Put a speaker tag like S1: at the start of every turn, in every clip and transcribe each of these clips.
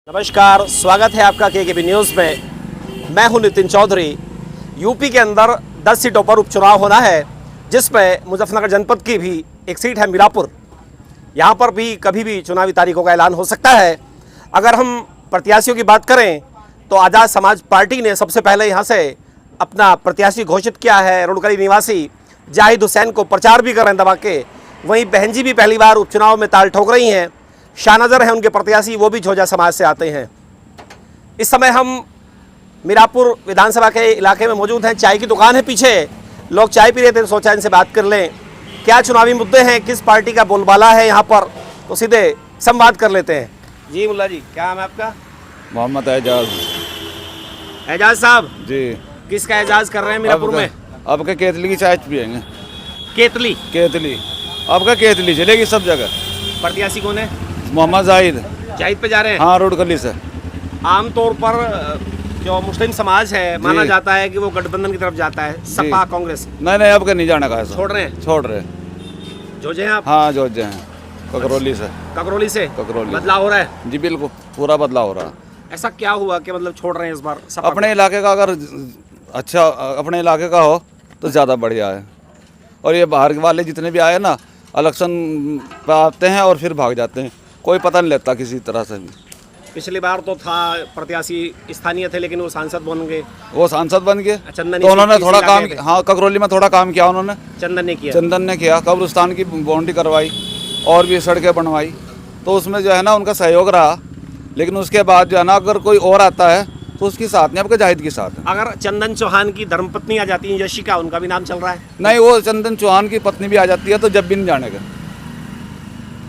S1: नमस्कार, स्वागत है आपका केकेबी न्यूज़ में। मैं हूं नितिन चौधरी। यूपी के अंदर 10 सीटों पर उपचुनाव होना है, जिसमें मुजफ्फरनगर जनपद की भी एक सीट है मीरापुर। यहां पर भी कभी भी चुनावी तारीखों का ऐलान हो सकता है। अगर हम प्रत्याशियों की बात करें तो आज़ाद समाज पार्टी ने सबसे पहले यहां से अपना प्रत्याशी घोषित किया है। रुड़कली निवासी जाहिद हुसैन को प्रचार भी कर रहे हैं दबा के। वहीं बहन जी भी पहली बार उपचुनाव में ताल ठोक रही हैं। शाहनजर हैं उनके प्रत्याशी, वो भी झोजा समाज से आते हैं। इस समय हम मीरापुर विधानसभा के इलाके में मौजूद हैं। चाय की दुकान है पीछे, लोग चाय पी रहे थे, सोचा इनसे बात कर लें। क्या चुनावी मुद्दे हैं, किस पार्टी का बोलबाला है यहाँ पर, तो सीधे संवाद कर लेते हैं। जी मुल्ला जी, क्या नाम है आपका?
S2: मोहम्मद एजाज।
S1: एजाज साहब
S2: जी,
S1: किसका एजाज कर रहे हैं मीरापुर में?
S2: अब के केतली की चाय पियेंगे।
S1: केतली
S2: केतली अब का केतली चलेगी सब जगह।
S1: प्रत्याशी कौन है?
S2: मोहम्मद जाहिद।
S1: जाहिद पे जा रहे हैं?
S2: हाँ, रुड़कली से।
S1: आमतौर पर जो मुस्लिम समाज है माना जाता है कि वो गठबंधन की तरफ जाता है, सपा कांग्रेस।
S2: नहीं, अब का नहीं जाने का है।
S1: छोड़ रहे हैं?
S2: छोड़ रहे।
S1: जोजे हैं आप?
S2: हाँ, जोजे हैं। ककरौली से।
S1: ककरौली से?
S2: ककरौली।
S1: बदलाव हो रहा है?
S2: जी बिल्कुल, पूरा बदलाव हो रहा है।
S1: ऐसा क्या हुआ कि मतलब छोड़ रहे हैं इस बार सपा
S2: अपने इलाके का अगर अच्छा अपने इलाके का हो तो ज़्यादा बढ़िया है। और ये बाहर वाले जितने भी आए ना, इलेक्शन पे आते हैं और फिर भाग जाते हैं, कोई पता नहीं लगता किसी तरह से भी।
S1: पिछली बार तो था प्रत्याशी स्थानीय थे, लेकिन वो सांसद बन गए।
S2: वो सांसद बन गए
S1: चंदन
S2: तो उन्होंने थोड़ा काम, हाँ, ककरौली में थोड़ा काम किया उन्होंने। चंदन ने किया, कब्रिस्तान की बाउंड्री करवाई और भी सड़कें बनवाई, तो उसमें जो है ना उनका सहयोग रहा। लेकिन उसके बाद जो है ना अगर कोई और आता है तो उसके साथ नहीं, आपके जाहिद के साथ है।
S1: अगर चंदन चौहान की धर्मपत्नी आ जाती है यशिका, उनका भी नाम चल रहा है।
S2: नहीं, वो चंदन चौहान की पत्नी भी आ जाती है तो जब भी नहीं जाने का।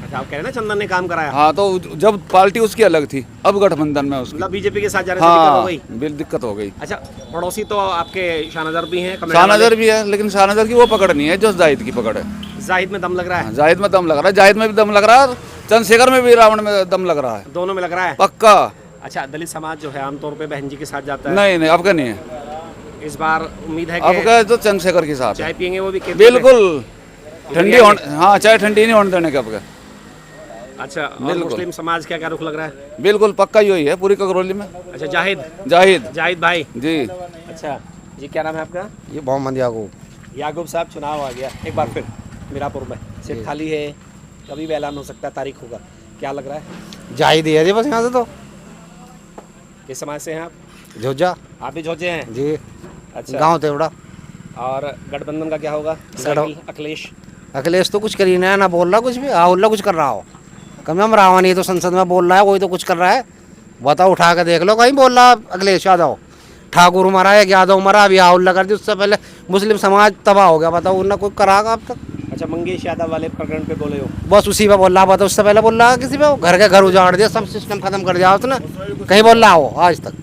S1: अच्छा, आप कह रहे हैं ना चंदन ने काम कराया।
S2: हाँ, तो जब पार्टी उसकी अलग थी, अब गठबंधन में उसकी,
S1: मतलब बीजेपी के साथ जाने से दिक्कत हो
S2: हाँ,
S1: गई।
S2: दिक्कत हो गई।
S1: अच्छा, पड़ोसी तो आपके शाहनजर भी हैं?
S2: शाहनजर भी है, लेकिन शाहनजर की वो पकड़ नहीं है जो जाहिद की पकड़ है।
S1: जाहिद में दम लग रहा है?
S2: जाहिद में दम लग रहा है, जाहिद में भी दम लग रहा है, चंद्रशेखर में भी, रावण में दम लग रहा है।
S1: दोनों में लग रहा है
S2: पक्का।
S1: अच्छा, दलित समाज जो है आमतौर पे बहन जी के साथ जाता है।
S2: नहीं, अब का नहीं है।
S1: इस बार उम्मीद है
S2: अब का तो चंद्रशेखर के साथ
S1: चाय पियेंगे वो भी?
S2: बिल्कुल ठंडी होने, हाँ, चाय ठंडी नहीं होने देने का अब का।
S1: अच्छा, और मुस्लिम समाज क्या क्या रुख लग रहा है?
S2: बिल्कुल पक्का यही है पूरी ककरौली में।
S1: अच्छा, जाहिद भाई
S2: जी।
S1: अच्छा जी, क्या नाम है आपका?
S3: ये मोहम्मद
S1: याकूब साहब, चुनाव आ गया एक बार फिर मीरापुर में, सीट खाली है, कभी भी ऐलान हो सकता है, तारीख होगा, क्या लग रहा है?
S3: जाहिद है जी, बस यहाँ से तो।
S1: किस समाज से हैं आप?
S3: झोजा।
S1: आप भी झोजे हैं?
S3: जी।
S1: अच्छा,
S3: गांव तेवड़ा।
S1: और गठबंधन का क्या होगा?
S3: अखिलेश तो कुछ कर ही नहीं, ना बोल रहा कुछ भी। राहुल कुछ कर रहा हो, कम हम रावण, ये तो संसद में बोल रहा है, वही तो कुछ कर रहा है। बताओ, उठा के देख लो, कहीं बोल रहा अखिलेश यादव। ठाकुर मरा है, यादव मरा, अभी राहुल कर दी, उससे पहले मुस्लिम समाज तबाह हो गया। बताओ, उन्हें कोई करागा अब तक?
S1: अच्छा, मंगेश यादव वाले प्रकरण पे बोले हो?
S3: बस उसी पे बोल रहा। बताओ, उससे पहले बोल रहा किसी पे? घर के घर उजाड़ दिया, सब सिस्टम खत्म कर दिया उसने, कहीं बोल रहा हो आज तक?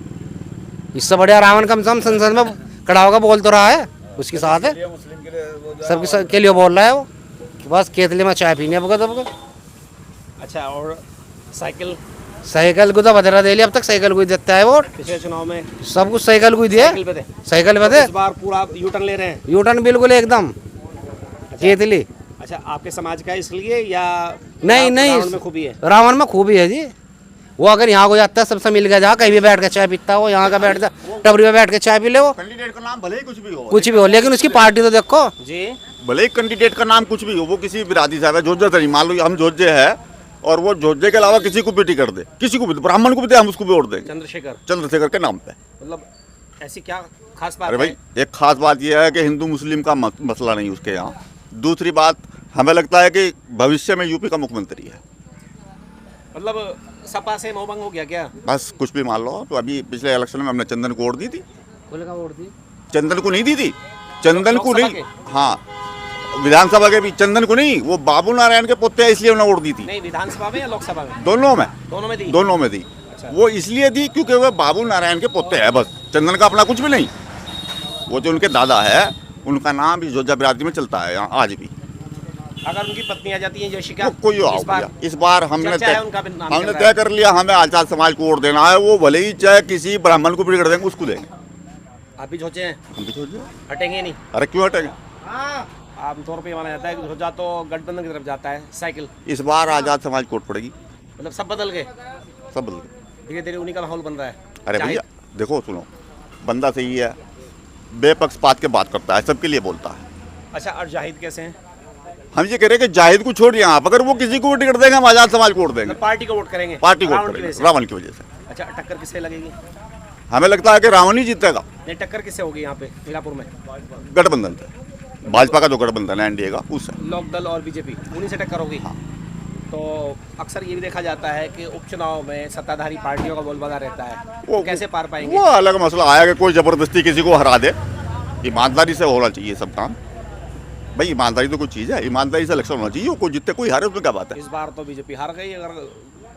S3: इससे बढ़िया रावण कम से कम संसद में खड़ा होगा, बोल तो रहा है, उसके साथ है, सबके के लिए बोल रहा है वो। बस केतली में चाय पीने अब।
S1: अच्छा, और
S3: साइकिल को तो बदला दे लिया, अब तक साइकिल को ही देता है वोट।
S1: पिछले चुनाव में
S3: सब कुछ साइकिल को ही दिया, साइकिल पे थे।
S1: इस बार पूरा यू टर्न ले रहे हैं?
S3: यू टर्न बिल्कुल एकदम केतली।
S1: अच्छा, आपके समाज का इसलिए या
S3: नहीं,
S1: रावण में खूबी है?
S3: रावण में खूबी है जी। वो अगर यहाँ को जाता है, सबसे मिल गया, जहाँ कहीं भी बैठ के चाय पीता हो, यहाँ का बैठ जा, टबरी में बैठ के चाय पी ले। वो
S4: कैंडिडेट का नाम भले ही कुछ भी
S3: हो, लेकिन उसकी पार्टी तो देखो
S1: जी।
S4: भले ही कैंडिडेट का नाम कुछ भी हो, वो किसी बिरादरी साहब है, जोजे नहीं, मान लो हम जोजे है और वो जोजे के अलावा किसी को भी टिकट दे, किसी को भी, ब्राह्मण को भी दे, हम उसको भी वोट देंगे। चंद्रशेखर के नाम पे।
S1: मतलब ऐसी क्या खास बात?
S4: अरे भाई, एक खास बात यह है कि हिंदू मुस्लिम का मसला नहीं उसके यहाँ। दूसरी बात, हमें लगता है कि भविष्य में यूपी का मुख्यमंत्री है।
S1: मतलब सपा से मोहभंग हो गया क्या?
S4: बस कुछ भी मान लो। तो अभी पिछले इलेक्शन में हमने चंदन को वोट दी थी।
S3: वोट दी,
S4: चंदन को नहीं दी थी, चंदन को नहीं, हाँ, विधानसभा के भी चंदन को नहीं, वो बाबू नारायण के पोते हैं, इसलिए उन्होंने वोट दी थी।
S1: नहीं, विधानसभा में या लोकसभा में?
S4: दोनों में
S1: दी?
S4: दोनों में दी।
S1: अच्छा।
S4: वो इसलिए दी क्योंकि वो बाबू नारायण के पोते हैं, बस। चंदन का अपना कुछ भी नहीं। वो जो उनके दादा है, उनका नाम भी जोजा बिरादरी में चलता है यहाँ आज भी।
S1: अगर उनकी पत्नी आ जाती है यशिका,
S4: कोई इस बार हमने तय कर लिया, हमें आजाद समाज को वोट देना है। वो भले ही चाहे किसी ब्राह्मण को बिगड़ देंगे, उसको देंगे।
S1: आप भी सोचे हैं?
S4: हम भी सोचे,
S1: हटेंगे नहीं?
S4: अरे क्यों हटेंगे?
S1: आमतौर पे माना जाता है कि सोचा तो गठबंधन की तरफ जाता है साइकिल।
S4: इस बार आजाद समाज को वोट पड़ेगी।
S1: मतलब सब बदल गए?
S4: सब बदल गए।
S1: धीरे धीरे उन्हीं का माहौल बन रहा है।
S4: अरे
S1: चाहे-
S4: भैया देखो सुनो, बंदा सही है, बेपक्षपात के बात करता है, सबके लिए बोलता है।
S1: अच्छा, और जाहिद कैसे हैं?
S4: हम ये कह रहे हैं कि जाहिद को छोड़िए आप, अगर वो किसी को भी टिकट देंगे हम आजाद समाज को वोट देंगे,
S1: पार्टी को वोट करेंगे,
S4: पार्टी को वोट
S1: रावण की वजह
S4: करेंगे
S1: से।
S4: रावण की वजह से।
S1: अच्छा, टक्कर किससे लगेगी?
S4: हमें लगता है कि रावण ही जीतेगा,
S1: नहीं, टक्कर किससे होगी यहाँ पे मीरापुर में?
S4: गठबंधन से, भाजपा का जो गठबंधन है एनडीए का, उससे।
S1: लोक दल और बीजेपी, उन्हीं से टक्कर होगी। तो अक्सर ये भी देखा जाता है कि उपचुनाव में सत्ताधारी पार्टियों का बोलबाला रहता है, वो कैसे पार पाएंगे?
S4: वो अलग मसला आया कि कोई जबरदस्ती किसी को हरा दे। ईमानदारी से होना चाहिए सब काम। भाई ईमानदारी तो कोई चीज़ है, ईमानदारी से इलेक्शन होना चाहिए, कोई जीते कोई हारे उसमें क्या बात है।
S1: इस बार तो बीजेपी हार गई, अगर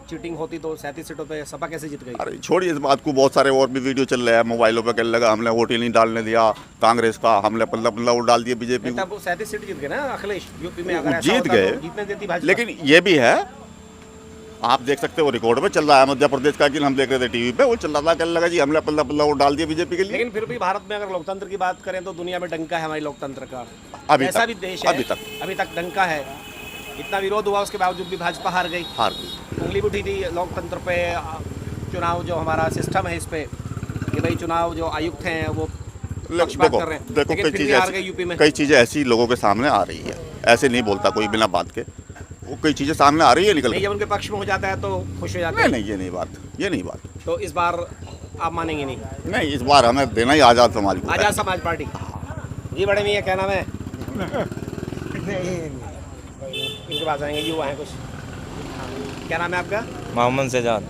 S1: चीटिंग होती तो 37 सीटों पे सपा कैसे जीत गई?
S4: अरे छोड़िए इस बात को, बहुत सारे और भी वीडियो चल रहे हैं मोबाइलों पे, कहने लगा हमने वोट ही नहीं डालने दिया कांग्रेस का, हमने पल्ला पल्ला वोट डाल दिया बीजेपी को।
S1: तब 37 सीट जीत गए ना अखिलेश यूपी में, अगर
S4: वो
S1: ऐसा
S4: जीत
S1: होता
S4: गए,
S1: तो जीतने देती भाजपा।
S4: लेकिन ये भी है, आप देख सकते हो रिकॉर्ड में चल रहा है मध्य प्रदेश का, कि हम देख रहे थे टीवी पे, वो चल रहा था, कहने लगा जी हमने पल्ला पल्ला वोट डाल दिया बीजेपी के लिए।
S1: लेकिन फिर भी भारत में अगर लोकतंत्र की बात करें तो दुनिया में डंका है हमारे लोकतंत्र का।
S4: अभी
S1: ऐसा
S4: तक,
S1: भी देश है अभी तक डंका है, इतना विरोध हुआ उसके बावजूद भी भाजपा हार गई।
S4: हार गई।
S1: उंगली भी उठी थी लोकतंत्र पे, चुनाव जो हमारा सिस्टम है इस पे, कि भाई चुनाव जो आयुक्त हैं वो पक्षपात कर रहे हैं,
S4: देखो
S1: लेकिन
S4: कई
S1: फिर भी हार गई
S4: चीज़ें
S1: यूपी में।
S4: कई चीज़ें ऐसी लोगों के सामने आ रही है, ऐसे नहीं बोलता कोई बिना बात के, वो कई चीज़ें सामने आ रही है निकल
S1: नहीं,
S4: के।
S1: जब उनके पक्ष में हो जाता है तो खुश हो जाते
S4: नहीं
S1: हैं।
S4: नहीं ये नहीं बात, ये नहीं बात।
S1: तो इस बार आप मानेंगे नहीं?
S4: नहीं इस बार हमें देना ही आज़ाद समाज को है।
S1: आजाद समाज पार्टी। जी बड़े मियाँ, क्या नाम है? इनके पास आएंगे, युवा हैं कुछ। क्या नाम है आपका?
S5: मोहम्मद शहजाद।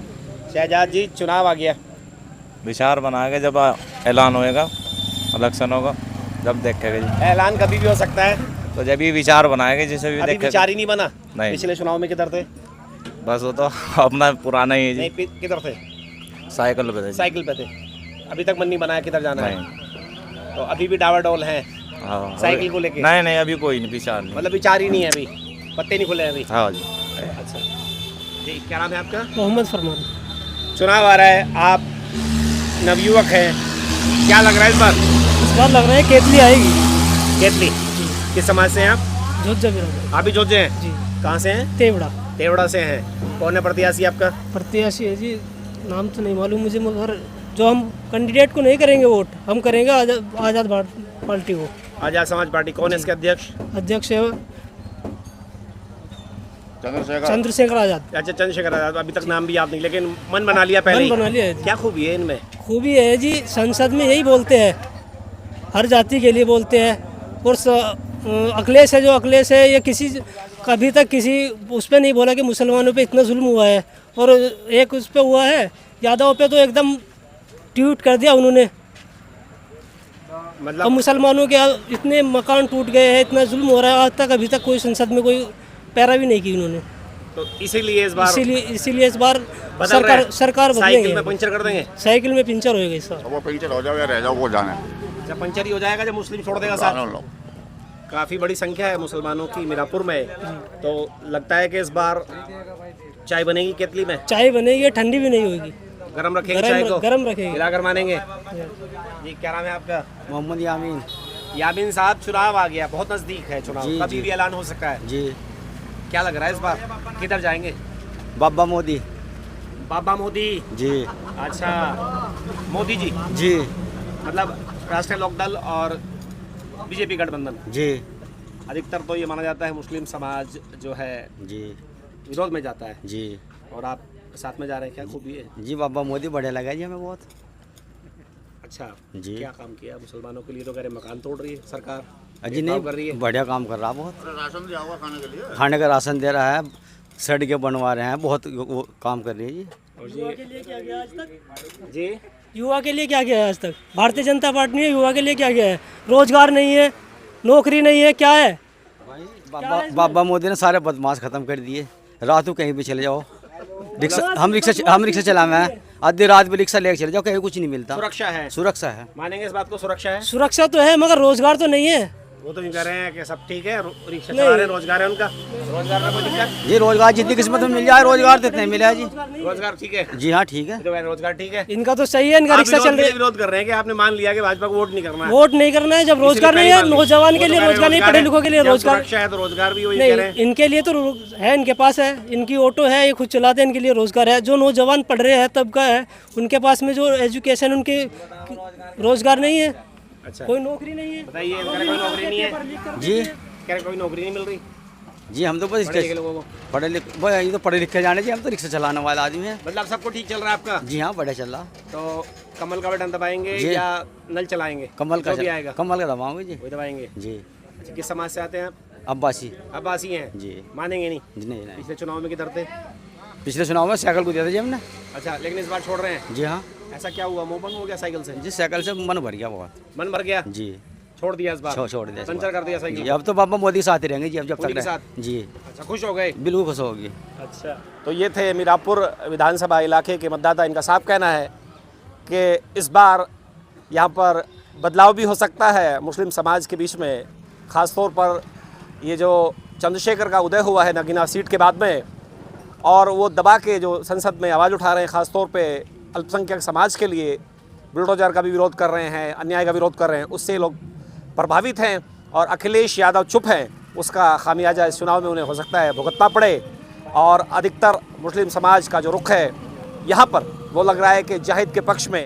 S1: शहजाद जी, चुनाव आ गया,
S5: विचार बनाएगा जब ऐलान होएगा, इलेक्शन होगा जब देखेगा जी।
S1: ऐलान कभी भी हो सकता है,
S5: तो जब ये विचार बनाएगा जिसे भी
S1: अभी
S5: देखेगा।
S1: विचार ही नहीं बना।
S5: नहीं।
S1: पिछले चुनाव में किधर थे?
S5: बस वो तो अपना पुराना ही है जी।
S1: नहीं, किधर थे?
S5: साइकिल पे थे जी।
S1: साइकिल पे थे। अभी तक मन नहीं बनाया किधर जाना है,
S5: नहीं।
S1: तो अभी भी डावाडोल है
S5: हाँ,
S1: साइकिल को लेके?
S5: नहीं नहीं अभी कोई नहीं, विचार नहीं।
S1: मतलब विचार ही नहीं है अभी, पत्ते नहीं खुले हैं अभी।
S5: हाँ जी।
S1: अच्छा जी, क्या नाम है आपका?
S6: मोहम्मद फरमान।
S1: चुनाव आ रहा है, आप नवयुवक हैं, क्या लग रहा है इस बार?
S6: इस बार लग रहा है केतली आएगी।
S1: केतली किस समाज से हैं आप?
S6: जोजा बिरादर।
S1: आप भी जोजे हैं?
S6: जी।
S1: कहाँ से हैं?
S6: तेवड़ा
S1: तेवड़ा से हैं। कौन है प्रत्याशी आपका?
S6: प्रत्याशी है जी, नाम तो नहीं मालूम मुझे, मगर जो हम कैंडिडेट को नहीं करेंगे वोट, हम करेंगे आज़ाद पार्टी को।
S1: आजाद समाज पार्टी। कौन है इसके अध्यक्ष?
S6: अध्यक्ष है
S4: चंद्रशेखर
S6: चंद्रशेखर आज़ाद।
S1: अच्छा, चंद्रशेखर आजाद। अभी तक नाम भी याद नहीं, लेकिन मन बना लिया पहले ही।
S6: मन बना लिया है जी।
S1: क्या खूबी है इनमें?
S6: खूबी है जी, संसद में यही बोलते हैं, हर जाति के लिए बोलते हैं। और अखिलेश है, जो अखिलेश है, ये किसी कभी तक किसी उस पर नहीं बोला कि मुसलमानों पे इतना जुल्म हुआ है, और एक उस पर हुआ है यादव पे, तो एकदम ट्वीट कर दिया उन्होंने। और
S1: मतलब
S6: मुसलमानों के इतने मकान टूट गए हैं, इतना जुल्म हो रहा है, आज तक अभी तक कोई संसद में कोई पैरा भी नहीं की उन्होंने।
S1: तो इसीलिए इस बार
S6: इसीलिए इस बार
S1: बदल रहे हैं।
S6: सरकार
S1: साइकिल
S6: बदलेंगे।
S1: में पंचर कर देंगे।
S6: साइकिल में पंचर हो गई सर।
S4: वो पंचर हो जाओ या रह जाओ वो जाने।
S1: जब पंचर ही हो जाएगा, जब मुस्लिम छोड़ देगा साथ। काफ़ी बड़ी संख्या है मुसलमानों की मीरापुर में, तो लगता है कि इस बार चाय बनेगी केतली में।
S6: चाय बनेगी, ठंडी भी नहीं होगी,
S1: गरम रखेंगे चाय को,
S6: गरम रखेंगे।
S1: हिलाकर मानेंगे। जी, क्या नाम है आपका?
S7: मोहम्मद यामीन।
S1: यामीन साहब, चुनाव आ गया, बहुत नज़दीक है चुनाव,
S7: जी,
S1: कभी
S7: जी।
S1: भी ऐलान हो सकता है।
S7: जी।
S1: क्या लग रहा है इस बार किधर जाएंगे?
S7: बाबा मोदी।
S1: बाबा मोदी।
S7: जी।
S1: अच्छा, मोदी जी,
S7: जी।
S1: मतलब राष्ट्रीय लोकदल और बीजेपी गठबंधन।
S7: जी।
S1: अधिकतर तो ये माना जाता है मुस्लिम समाज जो है
S7: जी।
S1: विरोध में जाता है,
S7: जी।
S1: और आप साथ में जा रहे हैं, क्या खूबी है?
S7: जी बाबा मोदी बढ़िया लगा जी हमें बहुत।
S1: अच्छा
S7: जी।
S1: क्या काम किया मुसलमानों के लिए? तो कह रहे मकान तोड़ रही है सरकार,
S7: अजी
S1: भेदभाव
S7: नहीं,
S1: कर रही है।
S7: बढ़िया काम कर रहा बहुत।
S4: राशन दिया हुआ खाने के लिए,
S7: खाने का राशन दे रहा है, सड़कें बनवा रहे हैं, बहुत वो काम कर रही है जी।
S1: और
S6: युवा के लिए क्या किया आज तक?
S1: जी,
S6: युवा के लिए क्या किया है आज तक? भारतीय जनता पार्टी ने युवा के लिए क्या किया है? रोजगार नहीं है, नौकरी नहीं है, क्या है?
S7: बाबा मोदी ने सारे बदमाश खत्म कर दिए। रात को कहीं भी चले जाओ, हम रिक्शा चलावे हैं, आधी रात भी रिक्शा लेकर चले जाओ, कहीं कुछ नहीं मिलता।
S1: सुरक्षा है,
S7: सुरक्षा है।
S1: मानेंगे इस बात को? सुरक्षा है।
S6: सुरक्षा तो है, मगर रोजगार तो नहीं है।
S1: वो तो यूँ कह रहे हैं कि सब ठीक है, रिक्शा चला रहे हैं, रोजगार है उनका, रोजगार में कोई दिक्कत?
S7: जी रोजगार जितनी किस्मत में मिल जाए रोजगार तो इतने मिला है जी।
S1: रोजगार ठीक है,
S7: जी हाँ ठीक है।
S1: तो रोजगार ठीक है।
S6: इनका तो सही है, इनका
S1: आप
S6: रिक्शा चल रहा है।
S1: विरोध कर रहे हैं कि आपने मान लिया कि भाजपा को वोट नहीं करना है।
S6: वोट नहीं करना है, जब रोजगार नहीं है, नौजवान के लिए रोजगार नहीं, पढ़े लिखों के लिए रोजगार
S1: है, तो रोजगार भी वही कह रहे
S6: नहीं। इनके लिए तो है, इनके पास है, इनकी ऑटो है, ये खुद चलाते हैं, इनके लिए रोजगार है। जो नौजवान पढ़ रहे हैं तब का है, उनके पास में जो एजुकेशन, उनके रोजगार नहीं है।
S1: अच्छा,
S6: कोई नौकरी नहीं है।
S1: बताइए, कोई नौकरी नहीं है
S7: जी,
S1: कह रहे कोई नौकरी नहीं मिल रही
S7: जी हम तो बस
S1: पढ़े लिखे लोगों को।
S7: पढ़े लिखे भाई, ये तो पढ़े लिखे जाने जी, हम तो रिक्शा चलाने वाले आदमी हैं।
S1: मतलब सबको ठीक चल रहा है आपका?
S7: जी हाँ बढ़िया चल रहा।
S1: तो कमल का बटन दबाएंगे
S7: जी।
S1: या नल चलाएंगे?
S7: कमल का
S1: जो भी आएगा
S7: कमल का दबाओगे जी।
S1: वही दबाएंगे।
S7: जी
S1: अच्छा, किस समाज से आते हैं आप?
S7: अब्बासी।
S1: अब्बासी हैं
S7: जी।
S1: मानेंगे नहीं?
S7: जी नहीं नहीं,
S1: पिछले चुनाव में किधर थे?
S7: पिछले चुनाव में साइकिल को दिया था जी हमने।
S1: अच्छा, लेकिन इस बार छोड़ रहे हैं?
S7: जी हाँ
S1: ऐसा क्या हुआ, मुंह बंद हो गया साइकिल से?
S7: जी, साइकिल से मन भर गया बहुत।
S1: मन भर गया,
S7: जी
S1: छोड़ दिया इस बार?
S7: छोड़ दिया इस
S1: पंचर
S7: बार।
S1: कर दिया
S7: जी
S1: साइकिल?
S7: अब तो पापा मोदी के साथ ही रहेंगे जी, अब जब
S1: मोदी
S7: तक
S1: के
S7: रहे।
S1: साथ?
S7: जी
S1: अच्छा, खुश हो गए?
S7: बिल्कुल खुश होगी।
S1: अच्छा, तो ये थे मीरापुर विधानसभा इलाके के मतदाता। इनका साफ कहना है कि इस बार यहाँ पर बदलाव भी हो सकता है मुस्लिम समाज के बीच में। ख़ास तौर पर ये जो चंद्रशेखर का उदय हुआ है नगीना सीट के बाद में, और वो दबा के जो संसद में आवाज़ उठा रहे हैं, ख़ास तौर पे अल्पसंख्यक समाज के लिए बुलडोजर का भी विरोध कर रहे हैं, अन्याय का विरोध कर रहे हैं, उससे लोग प्रभावित हैं। और अखिलेश यादव चुप हैं, उसका खामियाजा इस चुनाव में उन्हें हो सकता है भुगतना पड़े। और अधिकतर मुस्लिम समाज का जो रुख है यहाँ पर, वो लग रहा है कि जाहिद के पक्ष में